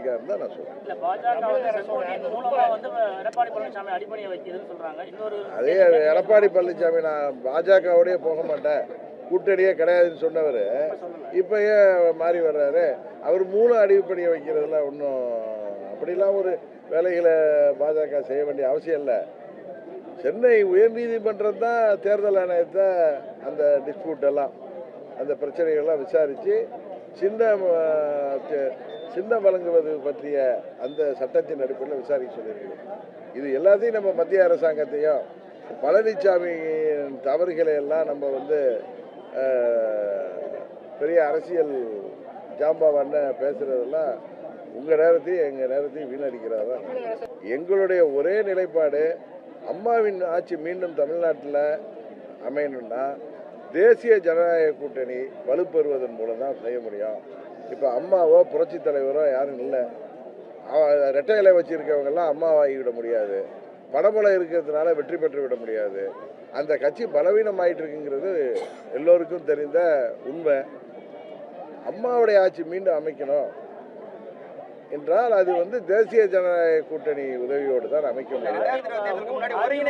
இருக்காருன்னு தான் நான் சொல்றேன். அதே எடப்பாடி பழனிசாமி நான் பாஜகவோடய போக மாட்டேன், கூட்டணியே கிடையாதுன்னு சொன்னவர் இப்போ ஏன் மாறி வர்றாரு? அவர் 3 அடிப்படையை வைக்கிறதுல ஒன்றும் அப்படிலாம் ஒரு வேலைகளை பாஜக செய்ய வேண்டிய அவசியம் இல்லை. சென்னை உயர்நீதிமன்றம் தான் தேர்தல் ஆணையத்தை அந்த டிஸ்பியூட் எல்லாம் அந்த பிரச்சனைகள்லாம் விசாரித்து சின்னம் வழங்குவது பற்றிய அந்த சட்டத்தின் அடிப்படையில் விசாரிக்க சொல்லியிருக்கிறோம். இது எல்லாத்தையும் நம்ம மத்திய அரசாங்கத்தையும் பழனிசாமி தவறுகளை எல்லாம் நம்ம வந்து பெரிய அரசியல் ஜாம்பாவான பேசுறதெல்லாம் உங்கள் நேரத்தையும் எங்கள் நேரத்தையும் வீணடிக்கிறதா தான். எங்களுடைய ஒரே நிலைப்பாடு, அம்மாவின் ஆட்சி மீண்டும் தமிழ்நாட்டில் அமையணும்னா தேசிய ஜனநாயக கூட்டணி வலுப்பெறுவதன் மூலம் தான் செய்ய முடியும். இப்போ அம்மாவோ புரட்சி தலைவரோ யாரும் இல்லை. ரெட்டை இலை வச்சிருக்கவங்கெல்லாம் அம்மாவாகிவிட முடியாது, படமுறை இருக்கிறதுனால வெற்றி பெற்று விட முடியாது. அந்த கட்சி பலவீனமாயிட்டு இருக்குங்கிறது எல்லோருக்கும் தெரிந்த உண்மை. அம்மாவுடைய ஆட்சி மீண்டும் அமைக்கணும் என்றால் அது வந்து தேசிய ஜனநாயக கூட்டணி உதவியோடு தான் அமைக்க முடியும்.